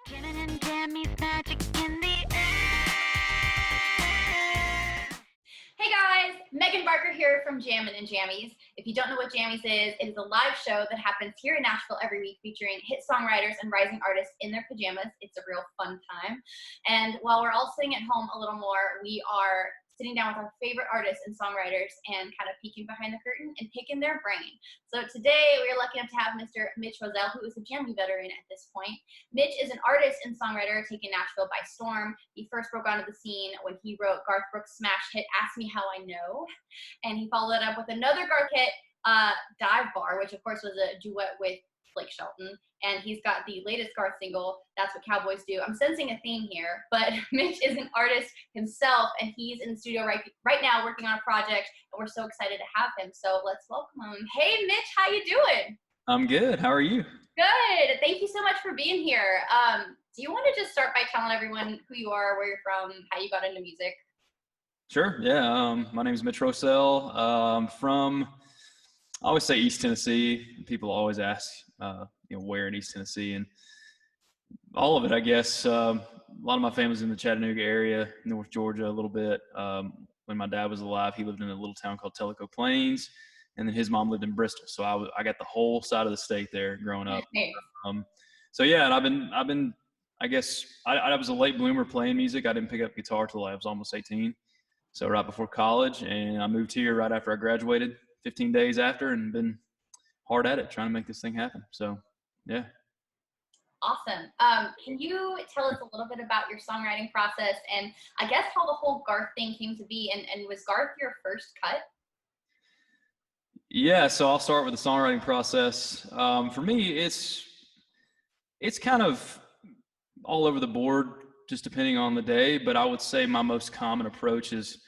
Jammie and Jammie's magic in the air. Hey guys, Megan Barker here from Jammin' and Jammies. If you don't know what Jammies is, it is a live show that happens here in Nashville every week featuring hit songwriters and rising artists in their pajamas. It's a real fun time. And while we're all sitting at home a little more, we are sitting down with our favorite artists and songwriters and kind of peeking behind the curtain and picking their brain. So today we are lucky enough to have Mr. Mitch Rossell, who is a Jammie veteran at this point. Mitch is an artist and songwriter taking Nashville by storm. He first broke onto the scene when he wrote Garth Brooks' smash hit Ask Me How I Know, and he followed it up with another Garth hit, Dive Bar, which of course was a duet with Blake Shelton, and he's got the latest Garth single, That's What Cowboys Do. I'm sensing a theme here, but Mitch is an artist himself, and he's in the studio right now working on a project, and we're so excited to have him. So let's welcome him. Hey, Mitch, how you doing? I'm good. How are you? Good. Thank you so much for being here. Do you want to just start by telling everyone who you are, where you're from, how you got into music? Sure. Yeah. My name is Mitch Rossell. From, I always say East Tennessee. People always ask, where in East Tennessee, and all of it, I guess. A lot of my family's in the Chattanooga area, North Georgia, a little bit. When my dad was alive, he lived in a little town called Tellico Plains, and then his mom lived in Bristol. So I got the whole side of the state there growing up. So yeah, and I've been, I guess I was a late bloomer playing music. I didn't pick up guitar till I was almost 18. So right before college, and I moved here right after I graduated, 15 days after, and been hard at it trying to make this thing happen. So yeah. Awesome. Can you tell us a little bit about your songwriting process and I guess how the whole Garth thing came to be, and was Garth your first cut? Yeah, so I'll start with the songwriting process. For me, it's kind of all over the board, just depending on the day. But I would say my most common approach is,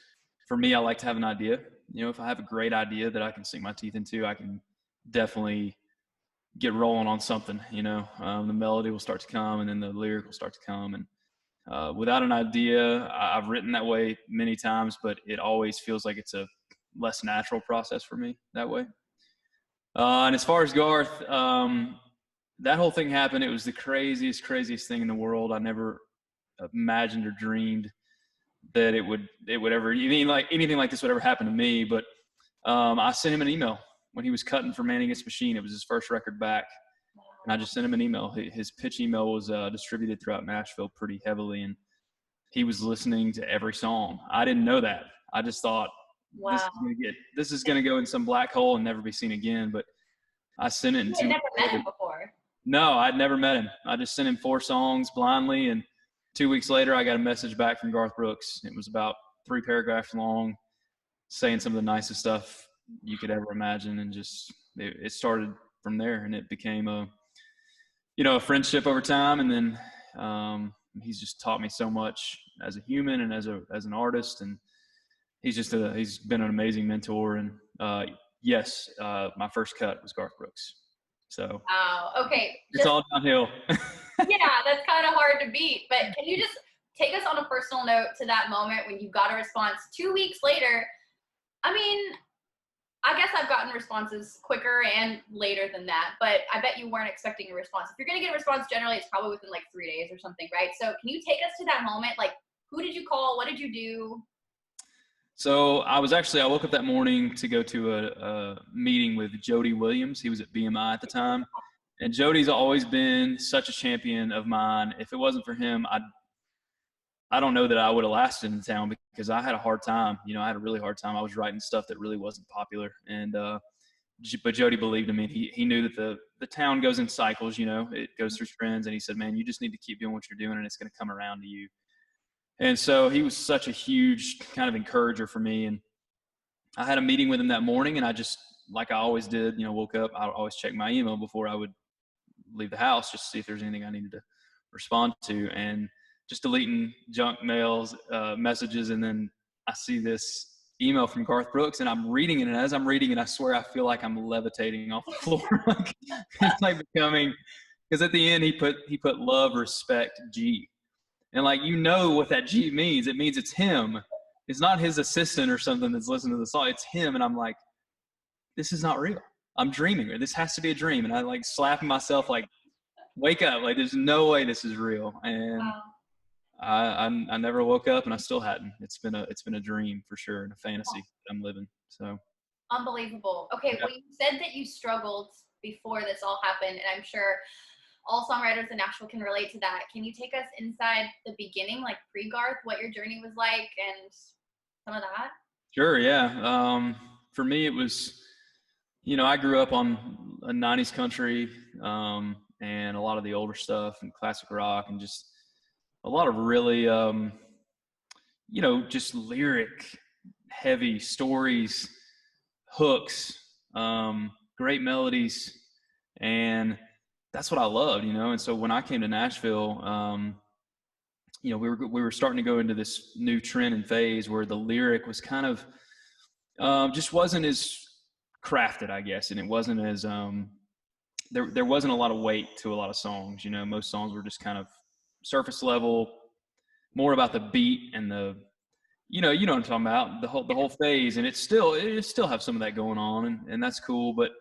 for me, I like to have an idea. If I have a great idea that I can sink my teeth into, I can definitely get rolling on something. The melody will start to come, and then the lyric will start to come. And without an idea, I've written that way many times, but it always feels like it's a less natural process for me that way. And as far as Garth, that whole thing happened. It was the craziest thing in the world. I never imagined or dreamed that it would ever, anything like this would ever happen to me. But I sent him an email when he was cutting for Man Against Machine. It was his first record back. And I just sent him an email. His pitch email was distributed throughout Nashville pretty heavily, and he was listening to every song. I didn't know that. I just thought, wow, this is gonna go in some black hole and never be seen again. But I sent it. You had never met him before? No, I'd never met him. I just sent him 4 songs blindly, and 2 weeks later, I got a message back from Garth Brooks. It was about 3 paragraphs long, saying some of the nicest stuff you could ever imagine, and just it started from there, and it became a friendship over time. And then he's just taught me so much as a human and as an artist, and he's been an amazing mentor. And yes, my first cut was Garth Brooks. So wow. Okay. It's all downhill. Yeah, that's kind of hard to beat. But can you just take us on a personal note to that moment when you got a response 2 weeks later? I mean, I guess I've gotten responses quicker and later than that, but I bet you weren't expecting a response. If you're going to get a response, generally it's probably within like 3 days or something, right? So can you take us to that moment? Like, who did you call? What did you do? So I woke up that morning to go to a meeting with Jody Williams. He was at BMI at the time. And Jody's always been such a champion of mine. If it wasn't for him, I don't know that I would have lasted in town, because I had a hard time. I had a really hard time. I was writing stuff that really wasn't popular. And but Jody believed in me. He knew that the town goes in cycles, it goes through trends. And he said, man, you just need to keep doing what you're doing, and it's going to come around to you. And so he was such a huge kind of encourager for me. And I had a meeting with him that morning, and I just, like I always did, woke up. I always check my email before I would leave the house, just to see if there's anything I needed to respond to, and just deleting junk mails, messages. And then I see this email from Garth Brooks, and I'm reading it. And as I'm reading it, I swear I feel like I'm levitating off the floor. It's like becoming, because at the end he put love, respect, G. And what that G means. It means it's him. It's not his assistant or something that's listening to the song. It's him. And I'm like, this is not real. I'm dreaming. This has to be a dream. And I slapping myself like, wake up. Like, there's no way this is real. And Wow. I never woke up, and I still hadn't. It's been a dream for sure, and a fantasy that I'm living. So Unbelievable. Okay, yeah. well, you said that you struggled before this all happened, and I'm sure all songwriters in Nashville can relate to that. Can you take us inside the beginning, like pre-Garth, what your journey was like and some of that? Sure, yeah. For me, it was, I grew up on a 90s country, and a lot of the older stuff and classic rock, and just a lot of really, just lyric heavy stories, hooks, great melodies. And that's what I loved, And so when I came to Nashville, we were starting to go into this new trend and phase where the lyric was kind of just wasn't as crafted, I guess, and it wasn't as there wasn't a lot of weight to a lot of songs. Most songs were just kind of surface level, more about the beat and the you know what I'm talking about, the whole phase. And it still have some of that going on, and that's cool. But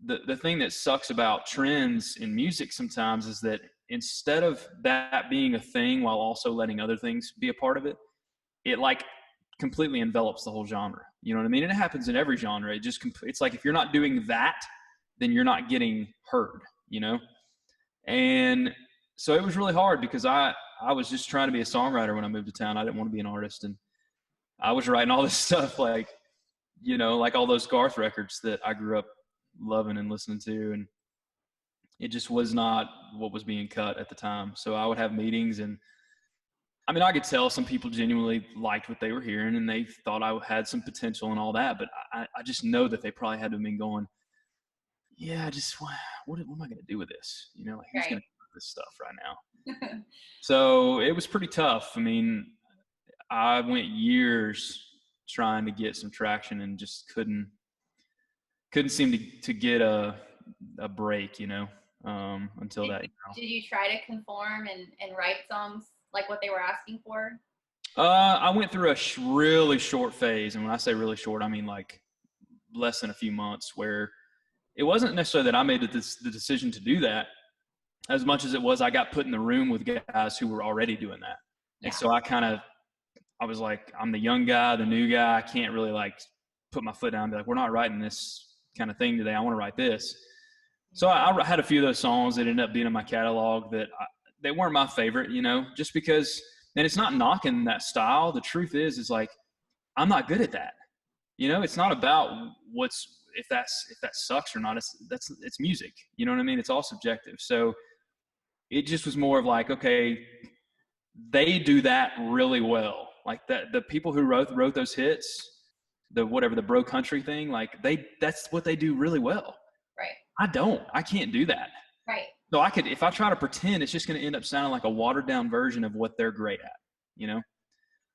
the thing that sucks about trends in music sometimes is that instead of that being a thing while also letting other things be a part of it, it like completely envelops the whole genre. You know what I mean? And it happens in every genre. It's like if you're not doing that, then you're not getting heard, And so it was really hard because I was just trying to be a songwriter when I moved to town. I didn't want to be an artist, and I was writing all this stuff like all those Garth records that I grew up loving and listening to, and it just was not what was being cut at the time. So I would have meetings, and I mean, I could tell some people genuinely liked what they were hearing and they thought I had some potential and all that, but I just know that they probably had to have been going, yeah, what am I going to do with this? Who's going to do this stuff right now? So it was pretty tough. I mean, I went years trying to get some traction and just couldn't seem to get a break, until that. Did you try to conform and write songs like what they were asking for? I went through a really short phase, and when I say really short, I mean like less than a few months, where it wasn't necessarily that I made the decision to do that, as much as it was I got put in the room with guys who were already doing that. Yeah. And so I was like, I'm the young guy, the new guy. I can't really like put my foot down and be like, we're not writing this kind of thing today. I want to write this. So I had a few of those songs that ended up being in my catalog that they weren't my favorite, just because, and it's not knocking that style. The truth is like, I'm not good at that. It's not about if that sucks or not. It's music. You know what I mean? It's all subjective. So it just was more of like, okay, they do that really well. Like that, the people who wrote those hits, the bro country thing, like that's what they do really well. Right. I can't do that. Right. So if I try to pretend, it's just going to end up sounding like a watered down version of what they're great at,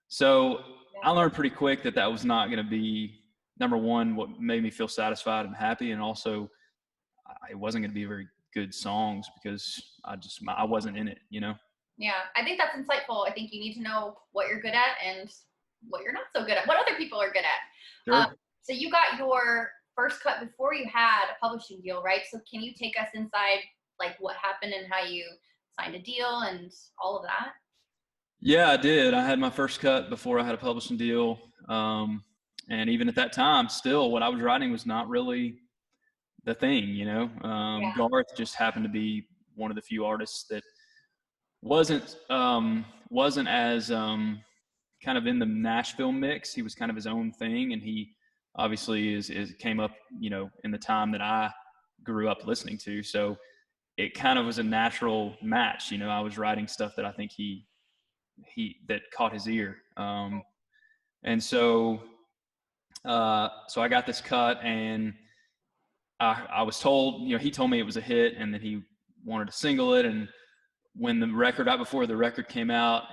So I learned pretty quick that was not going to be, number one, what made me feel satisfied and happy. And also it wasn't going to be very good songs because I wasn't in it, Yeah. I think that's insightful. I think you need to know what you're good at and what you're not so good at, what other people are good at. Sure. So you got your first cut before you had a publishing deal, right? So can you take us inside like what happened and how you signed a deal and all of that? Yeah, I did. I had my first cut before I had a publishing deal. And even at that time, still what I was writing was not really the thing, Garth just happened to be one of the few artists that wasn't as kind of in the Nashville mix. He was kind of his own thing, and he obviously came up, in the time that I grew up listening to. So it kind of was a natural match. I was writing stuff that I think he that caught his ear. And so I got this cut, and I was told, he told me it was a hit and that he wanted to single it. And when right before the record came out,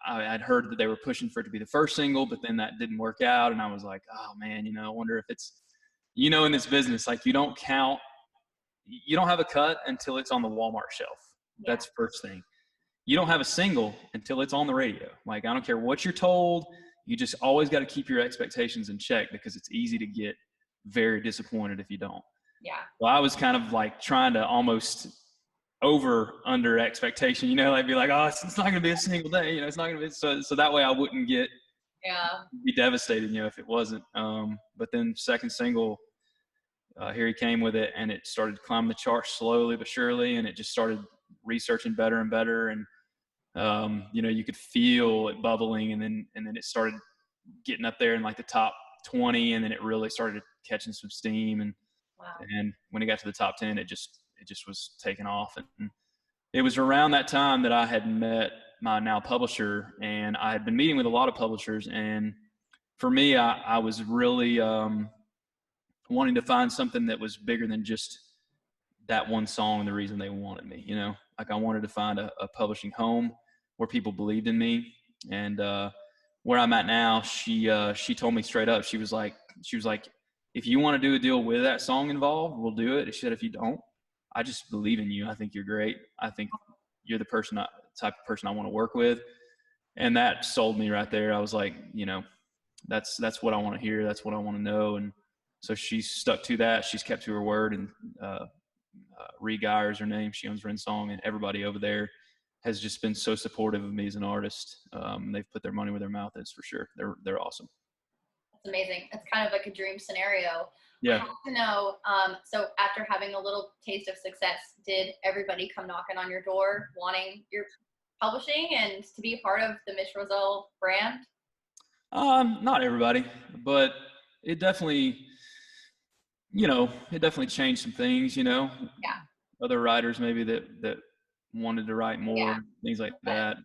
I'd heard that they were pushing for it to be the first single, but then that didn't work out. And I was like, oh man, I wonder if it's, in this business, like you don't have a cut until it's on the Walmart shelf. Yeah. That's first thing. You don't have a single until it's on the radio. Like, I don't care what you're told. You just always got to keep your expectations in check because it's easy to get very disappointed if you don't. Yeah. Well, I was kind of like trying to almost under expectation, like be like, oh, it's not going to be a single day, it's not going to be, so that way I wouldn't be devastated, if it wasn't. But then second single, here he came with it, and it started climbing the charts slowly but surely, and it just started researching better and better. And, you could feel it bubbling, and then it started getting up there in like the top 20, and then it really started catching some steam. And, and when it got to the top 10, it just was taking off. And it was around that time that I had met my now publisher, and I had been meeting with a lot of publishers. And for me, I was really wanting to find something that was bigger than just that one song and the reason they wanted me. Like I wanted to find a publishing home where people believed in me. And where I'm at now, she told me straight up, she was like, if you want to do a deal with that song involved, we'll do it. She said, if you don't, I just believe in you. I think you're great. I think you're the type of person I want to work with. And that sold me right there. I was like, that's what I want to hear. That's what I want to know. And so she stuck to that. She's kept to her word. And Ree Geyer is her name. She owns Song, and everybody over there has just been so supportive of me as an artist. They've put their money where their mouth is, for sure. They're awesome. That's amazing. It's kind of like a dream scenario. Yeah. I have to know, so after having a little taste of success, did everybody come knocking on your door wanting your publishing and to be a part of the Mitch Rossell brand? Not everybody, but it definitely, changed some things, Yeah. Other writers maybe that wanted to write more, things like that.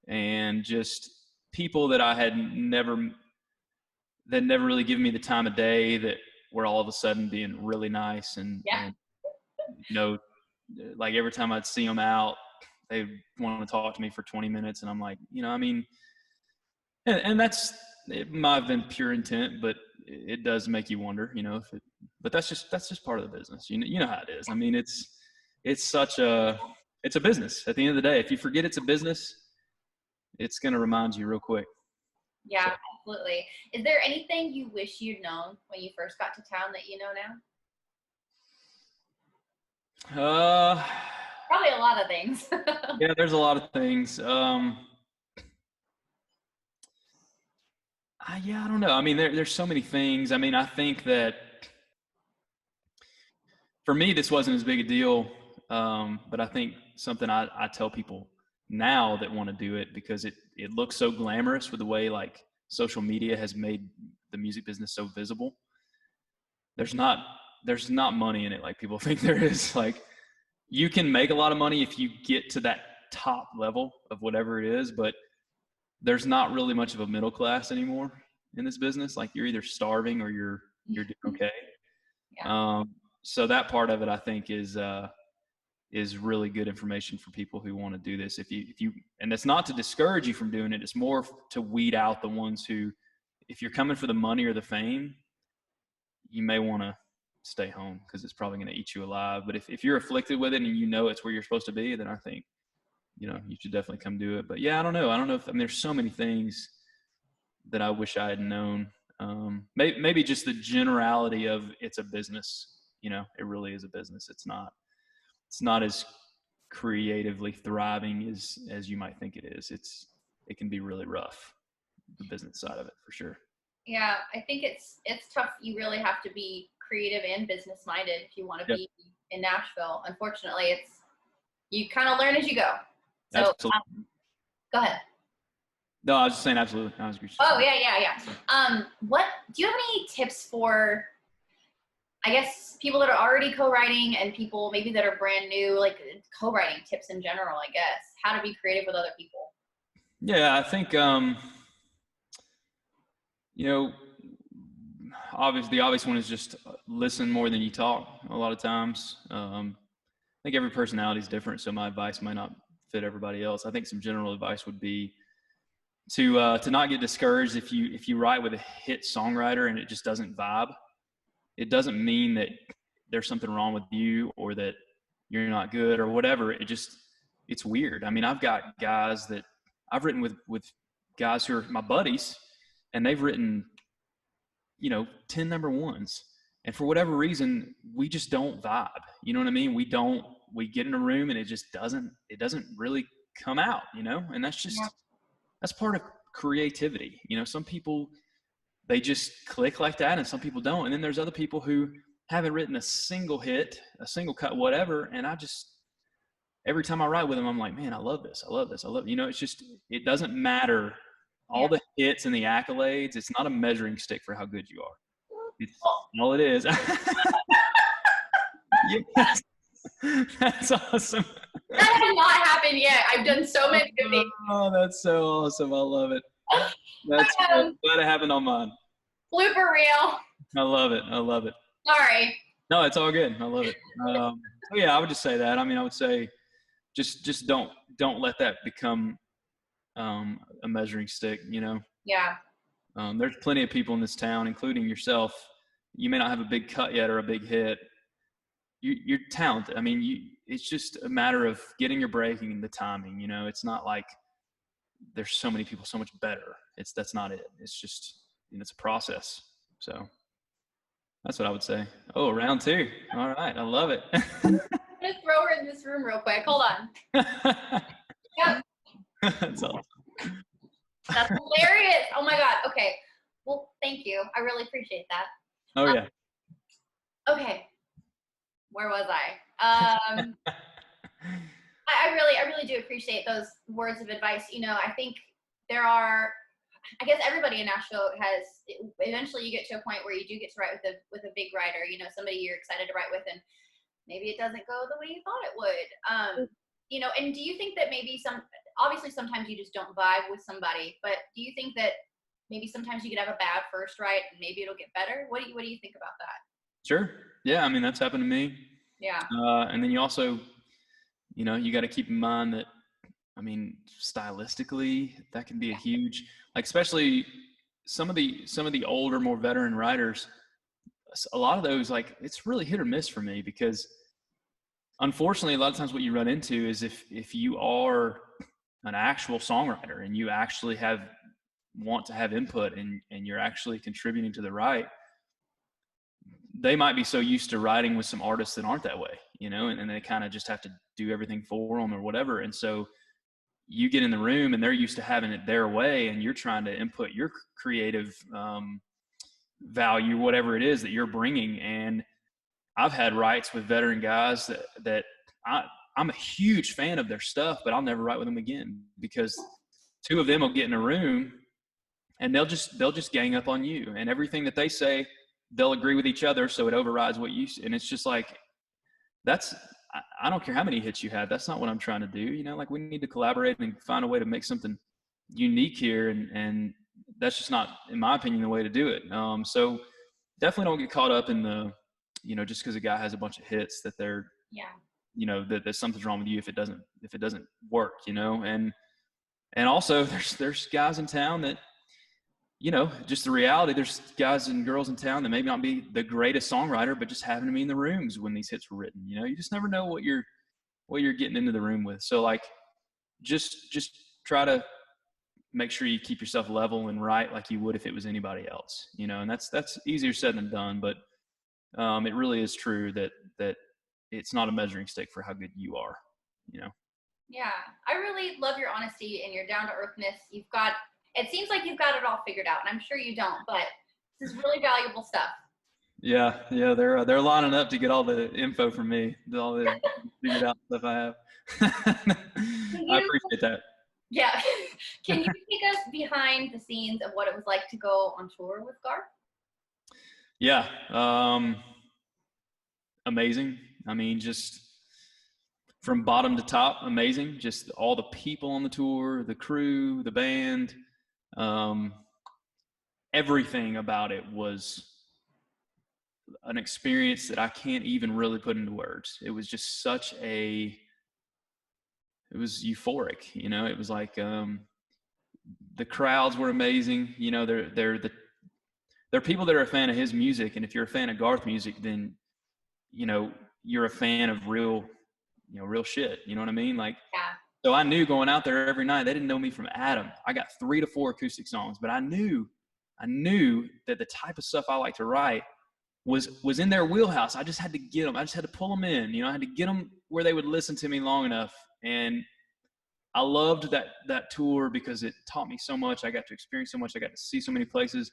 And just people that I had never really given me the time of day, that were all of a sudden being really nice. And like every time I'd see them out, they want to talk to me for 20 minutes. And I'm like, and it might have been pure intent, but it does make you wonder, but that's just part of the business. You know how it is. I mean, it's a business at the end of the day. If you forget it's a business, it's going to remind you real quick. Yeah, absolutely. Is there anything you wish you'd known when you first got to town that you know now? Probably a lot of things. Yeah, there's a lot of things. Yeah, I don't know. I mean, there's so many things. I mean, I think that for me, this wasn't as big a deal. But I think something I tell people now that want to do it, because it looks so glamorous with the way like social media has made the music business so visible. There's not money in it like people think there is. Like, you can make a lot of money if you get to that top level of whatever it is, but there's not really much of a middle class anymore in this business. Like, you're either starving or you're doing okay. Yeah. So that part of it, I think, is really good information for people who want to do this. If you, and it's not to discourage you from doing it. It's more to weed out the ones who, if you're coming for the money or the fame, you may want to stay home, because it's probably going to eat you alive. But if you're afflicted with it and it's where you're supposed to be, then I think, you should definitely come do it. But yeah, I don't know if, there's so many things that I wish I had known. Maybe just the generality of it's a business. It really is a business. It's not as creatively thriving as you might think it is. It can be really rough, the business side of it, for sure. Yeah, I think it's tough. You really have to be creative and business minded if you want to be in Nashville. Unfortunately, you kind of learn as you go. So go ahead. No, I was just saying absolutely. Oh yeah. What do you have any tips for, I guess, people that are already co-writing and people maybe that are brand new, like co-writing tips in general, I guess, how to be creative with other people? Yeah, I think, obviously the obvious one is just listen more than you talk a lot of times. I think every personality is different, so my advice might not fit everybody else. I think some general advice would be to not get discouraged if you write with a hit songwriter and it just doesn't vibe. It doesn't mean that there's something wrong with you or that you're not good or whatever. It's weird. I mean, I've got guys that I've written with guys who are my buddies, and they've written, 10 number ones. And for whatever reason, we just don't vibe. You know what I mean? We don't we get in a room and it doesn't really come out, and that's part of creativity. Some people, they just click like that, and some people don't. And then there's other people who haven't written a single hit, a single cut, whatever. And every time I write with them, I'm like, man, I love this. I love this. I love, it doesn't matter. All the hits and the accolades, it's not a measuring stick for how good you are. It's all it is. Yes. That's awesome. That has not happened yet. I've done so many of these. Oh, that's so awesome. I love it. That's glad it happened on mine. Blooper reel. I love it. I love it. Sorry. No, it's all good. I love it. So yeah, I would just say that. I mean, I would say just don't let that become a measuring stick, Yeah. There's plenty of people in this town, including yourself. You may not have a big cut yet or a big hit. You're talented. I mean, it's just a matter of getting your break and the timing. It's not like there's so many people so much better. That's not it. It's just, it's a process. So that's what I would say. Oh, round 2. All right. I love it. I'm going to throw her in this room real quick. Hold on. Yep. That's awesome. That's hilarious. Oh my God. Okay. Well, thank you. I really appreciate that. Oh yeah. Okay. Where was I? I really do appreciate those words of advice. I think I guess everybody in Nashville eventually you get to a point where you do get to write with a big writer, somebody you're excited to write with, and maybe it doesn't go the way you thought it would. And do you think that maybe obviously sometimes you just don't vibe with somebody, but do you think that maybe sometimes you could have a bad first write and maybe it'll get better? What do you think about that? Sure. Yeah. I mean, that's happened to me. Yeah. And then you also, you got to keep in mind that, I mean, stylistically, that can be a huge, like, especially some of the older, more veteran writers, a lot of those, like, it's really hit or miss for me, because unfortunately, a lot of times what you run into is if you are an actual songwriter and you actually want to have input and you're actually contributing to the write, they might be so used to writing with some artists that aren't that way, and they kind of just have to do everything for them or whatever. And so you get in the room and they're used to having it their way, and you're trying to input your creative value, whatever it is that you're bringing. And I've had writes with veteran guys that I'm a huge fan of their stuff, but I'll never write with them again, because 2 of them will get in a room and they'll just gang up on you, and everything that they say, they'll agree with each other. So it overrides what you, and it's just like, I don't care how many hits you have. That's not what I'm trying to do. Like, we need to collaborate and find a way to make something unique here. And that's just not, in my opinion, the way to do it. So definitely don't get caught up in the, just because a guy has a bunch of hits that they're, that something's wrong with you if it doesn't work, and also there's guys in town that, just the reality, there's guys and girls in town that maybe not be the greatest songwriter, but just having to be in the rooms when these hits were written. You just never know what you're getting into the room with. So, like, just try to make sure you keep yourself level and write like you would if it was anybody else, and that's easier said than done, but it really is true that it's not a measuring stick for how good you are, Yeah. I really love your honesty and your down to earthness. It seems like you've got it all figured out, and I'm sure you don't, but this is really valuable stuff. Yeah, they're lining up to get all the info from me, all the figured out stuff I have. I appreciate that. Yeah. Can you take us behind the scenes of what it was like to go on tour with Garth? Yeah, amazing. I mean, just from bottom to top, amazing. Just all the people on the tour, the crew, the band. Everything about it was an experience that I can't even really put into words. It was just it was euphoric, it was like, the crowds were amazing. They're people that are a fan of his music. And if you're a fan of Garth music, then, you're a fan of real shit. You know what I mean? Like, yeah. So I knew going out there every night, they didn't know me from Adam. I got 3 to 4 acoustic songs, but I knew that the type of stuff I like to write, was in their wheelhouse. I just had to get them. I just had to pull them in. I had to get them where they would listen to me long enough. And I loved that tour because it taught me so much. I got to experience so much. I got to see so many places.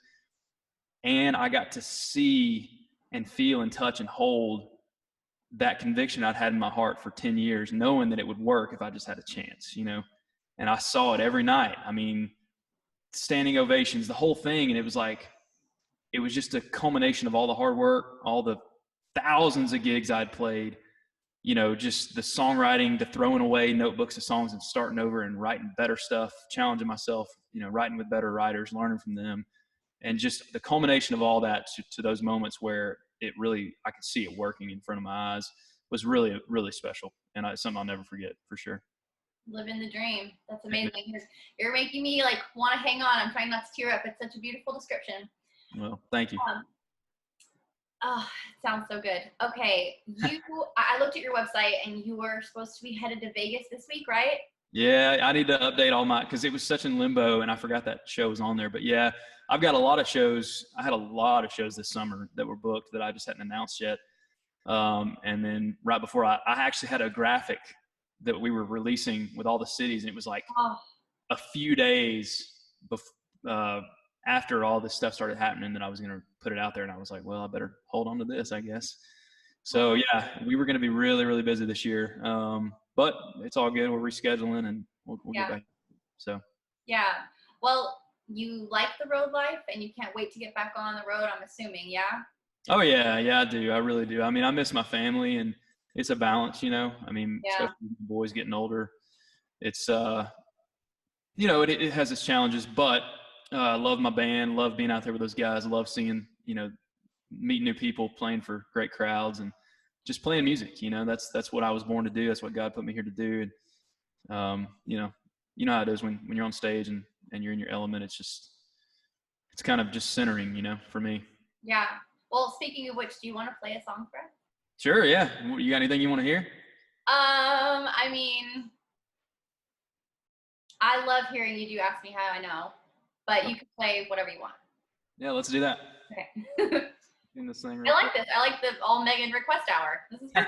And I got to see and feel and touch and hold that conviction I'd had in my heart for 10 years, knowing that it would work if I just had a chance, And I saw it every night. I mean, standing ovations, the whole thing. And it was just a culmination of all the hard work, all the thousands of gigs I'd played, just the songwriting, the throwing away notebooks of songs and starting over and writing better stuff, challenging myself, writing with better writers, learning from them. And just the culmination of all that to those moments where it really, I could see it working in front of my eyes was really, really special. And something I'll never forget for sure. Living the dream. That's amazing. You're making me want to hang on. I'm trying not to tear up. It's such a beautiful description. Well, thank you. Oh, it sounds so good. Okay. I looked at your website and you were supposed to be headed to Vegas this week, right? Yeah, I need to update all because it was such in limbo and I forgot that show was on there. But yeah, I've got a lot of shows. I had a lot of shows this summer that were booked that I just hadn't announced yet. And then right before I actually had a graphic that we were releasing with all the cities. And it was a few days after all this stuff started happening that I was going to put it out there. And I was like, well, I better hold on to this, I guess. So yeah, we were going to be really, really busy this year. But it's all good. We're rescheduling and we'll get back. So. Yeah. Well, you like the road life and you can't wait to get back on the road, I'm assuming. Yeah. Oh yeah. Yeah, I do. I really do. I mean, I miss my family and it's a balance, I mean, especially with the boys getting older, it's, it has its challenges, but I love my band, love being out there with those guys, love seeing, meeting new people, playing for great crowds and just playing music, that's what I was born to do. That's what God put me here to do. And, you know how it is when you're on stage and you're in your element, it's kind of just centering, for me. Yeah. Well, speaking of which, do you want to play a song for us? Sure. Yeah. You got anything you want to hear? I mean, I love hearing you do Ask Me How I Know, but you can play whatever you want. Yeah, let's do that. Okay. In this thing I like this. I like the all Megan request hour. This is good.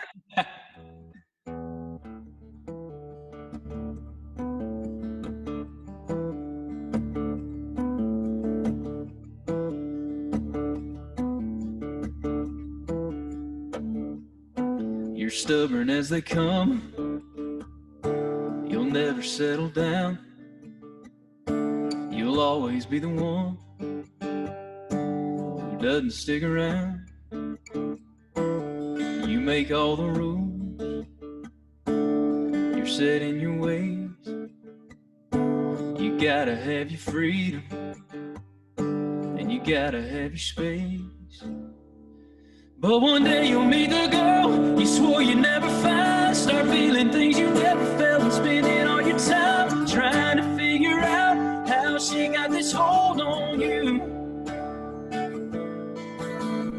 You're stubborn as they come. You'll never settle down. You'll always be the one who doesn't stick around. You make all the rules. You're set in your ways. You gotta have your freedom and you gotta have your space. But one day you'll meet the girl you swore you'd never find. Start feeling things you never felt and spending all your time trying to figure out how she got this hold on you.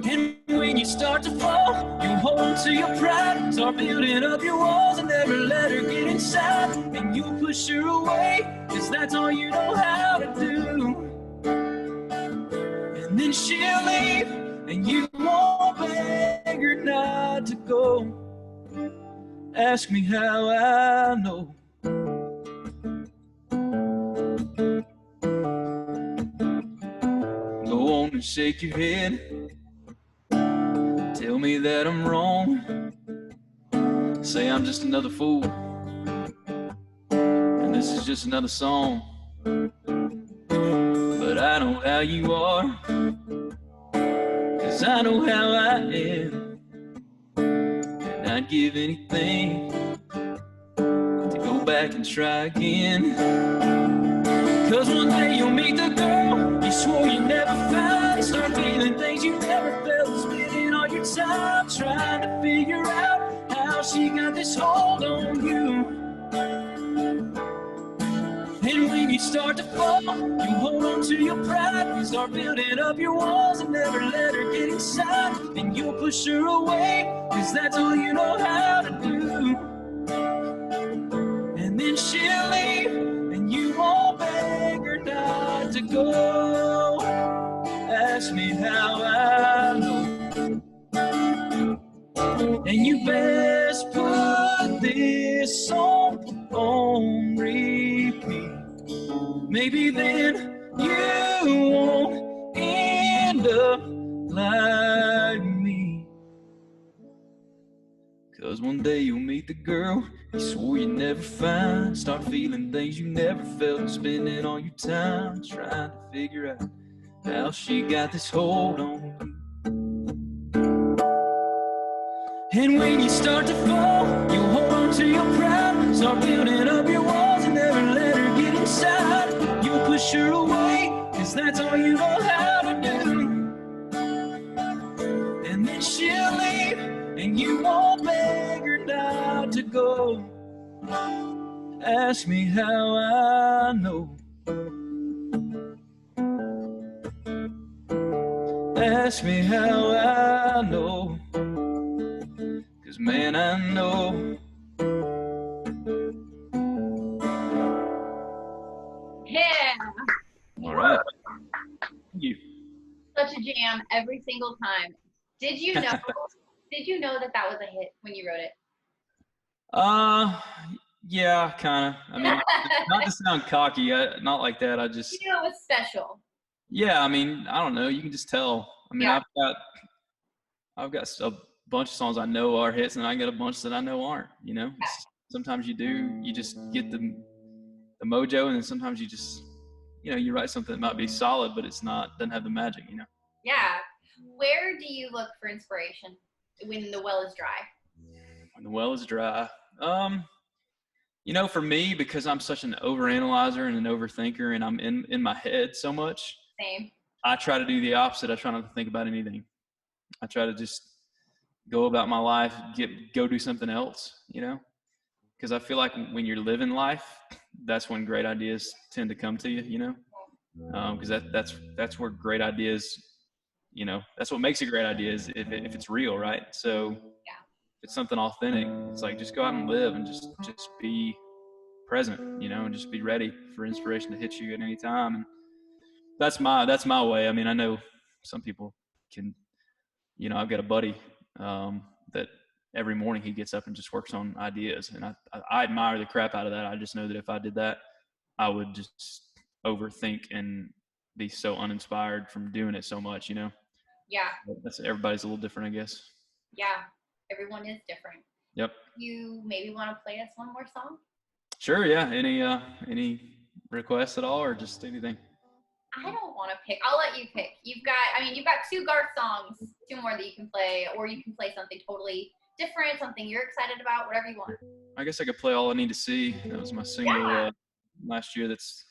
And when you start to fall, you hold on to your pride. Start building up your walls and never let her get inside. And you'll push her away, 'cause that's all you know how to do. And then she'll leave and you won't beg her not to go. Ask me how I know. Go on and shake your head. Tell me that I'm wrong. Say I'm just another fool and this is just another song. But I know how you are, 'cause I know how I am. And I'd give anything to go back and try again. 'Cause one day you'll meet the girl you swore you'd never find. Start feeling things you never felt, spending all your time trying to figure out how she got this hold on you. And when you start to fall, you hold on to your pride. Start building up your walls and never let her get inside. And you'll push her away, 'cause that's all you know how to do. And then she'll leave and you won't beg her not to go. Ask me how I know. And you best put this song on repeat. Maybe then you won't end up like me. 'Cause one day you'll meet the girl you swore you'd never find. Start feeling things you never felt and spending all your time trying to figure out how she got this hold on you. And when you start to fall, you'll hold on to your pride. Start building up your walls and never let her get inside. You'll push her away, 'cause that's all you know how to do. And then she'll leave, and you won't beg her not to go. Ask me how I know. Ask me how I know. 'Cause man, I know. Yeah. All right. Thank you. Such a jam every single time. Did you know? Did you know that was a hit when you wrote it? Yeah, kind of. I mean, not to sound cocky, not like that. I just. You knew it was special. Yeah, I mean, I don't know. You can just tell. I mean, Yeah. I've got a bunch of songs I know are hits, and I got a bunch that I know aren't. You know, Yeah. Sometimes you do. You just get the mojo, and then sometimes you just, you write something that might be solid, but it's not, doesn't have the magic. Yeah. Where do you look for inspiration when the well is dry? When the well is dry. For me, because I'm such an overanalyzer and an overthinker, and I'm in my head so much. Same. I try to do the opposite. I try not to think about anything. I try to just go about my life, go do something else, because I feel like when you're living life, that's when great ideas tend to come to you, because that's where great ideas, that's what makes a great idea is if it's real, right? So yeah. If it's something authentic, it's like just go out and live and just be present, and just be ready for inspiration to hit you at any time. And that's my way. I mean, I know some people can, I've got a buddy that every morning he gets up and just works on ideas, and I admire the crap out of that. I just know that if I did that, I would just overthink and be so uninspired from doing it so much, Yeah. Everybody's a little different, I guess. Yeah, everyone is different. Yep. You maybe want to play us one more song? Sure, yeah. Any requests at all, or just anything? I don't want to pick. I'll let you pick. You've got 2 Garth songs, 2 more that you can play, or you can play something totally different, something you're excited about, whatever you want. I guess I could play All I Need to See. That was my single last year it's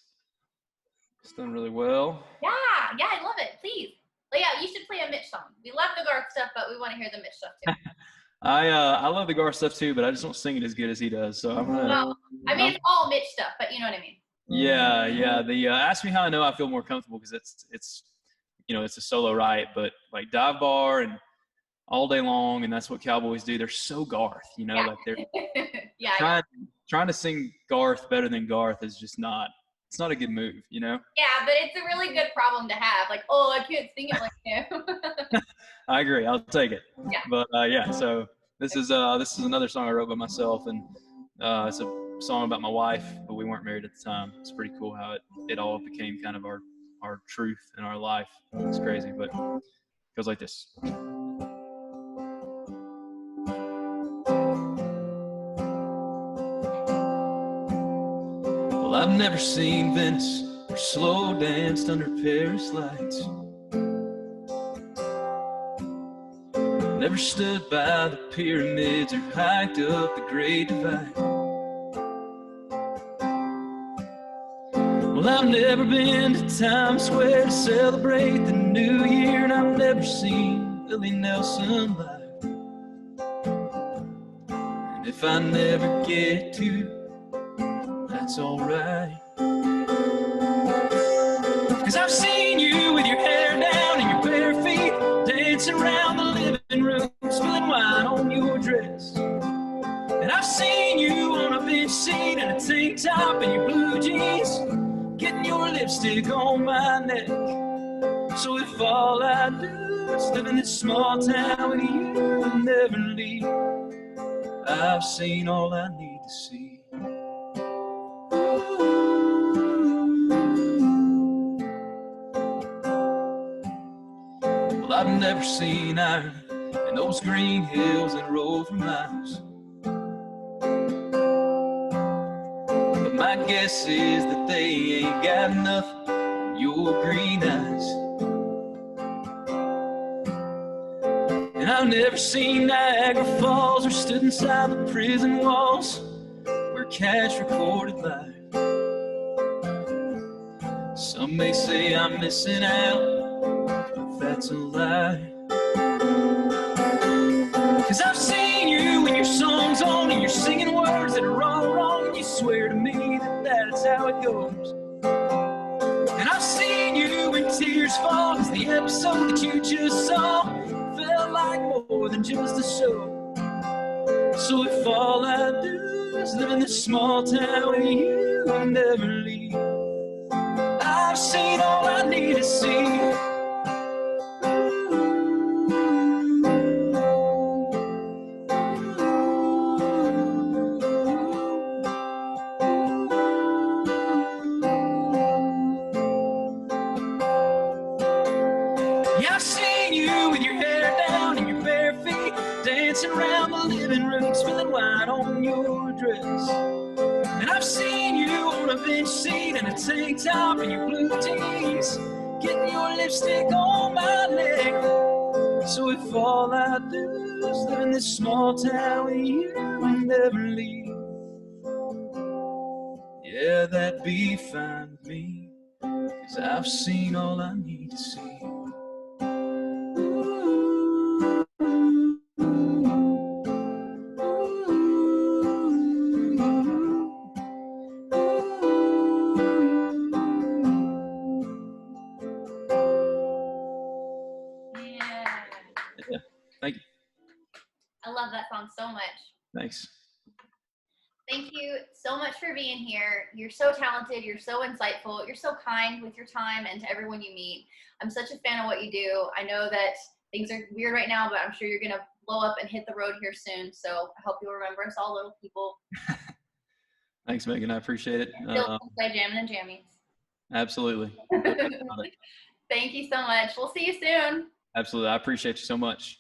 done really well. Yeah, I love it. Please. But yeah, you should play a Mitch song. We love the Garth stuff, but we want to hear the Mitch stuff too. I love the Garth stuff too, but I just don't sing it as good as he does. So I'm gonna. It's all Mitch stuff, but you know what I mean. Yeah. The Ask Me How I Know, I feel more comfortable because it's it's a solo, right? But like Dive Bar and All Day Long, and That's What Cowboys Do, they're so Garth, like they're trying to sing Garth better than Garth is just not. It's not a good move, Yeah, but it's a really good problem to have. Like, oh, I can't sing it like him. I agree. I'll take it. Yeah. But so this is another song I wrote by myself, and it's a song about my wife, but we weren't married at the time. It's pretty cool how it all became kind of our truth in our life. It's crazy, but it goes like this. Well, I've never seen Venice or slow danced under Paris lights. Never stood by the pyramids or hiked up the Great Divide. Well, I've never been to Times Square to celebrate the new year, and I've never seen Willie Nelson live. And if I never get to, that's alright. 'Cause I've seen you with your hair down and your bare feet, dancing around the living room, spilling wine on your dress. And I've seen you on a bench seat in a tank top and your blue jeans, getting your lipstick on my neck. So if all I do is live in this small town with you and never leave, I've seen all I need to see. Well, I've never seen iron in those green hills that roll for miles, but my guess is that they ain't got nothing in your green eyes. And I've never seen Niagara Falls or stood inside the prison walls where cats recorded life. Some may say I'm missing out, but that's a lie. 'Cause I've seen you when your song's on and you're singing words that are all wrong, and you swear to me that that's how it goes. And I've seen you when tears fall, 'cause the episode that you just saw felt like more than just a show. So if all I do is live in this small town with you and never leave, I've seen all I need to see. Yeah, I've seen you with your hair down and your bare feet, dancing around the living room, spilling wine on your dress. And I've seen you on a bench seat in a tank top and your blue jeans, getting your lipstick on my neck. So if all I do is live in this small town with you and never leave, yeah, that'd be fine with me, 'cause I've seen all I need to see. Yeah, thank you. I love that song so much. Thanks. Thank you so much for being here. You're so talented. You're so insightful. You're so kind with your time and to everyone you meet. I'm such a fan of what you do. I know that things are weird right now, but I'm sure you're going to blow up and hit the road here soon. So I hope you'll remember us all little people. Thanks, Megan. I appreciate it. Still play Jammin' and Jammies. Absolutely. Thank you so much. We'll see you soon. Absolutely. I appreciate you so much.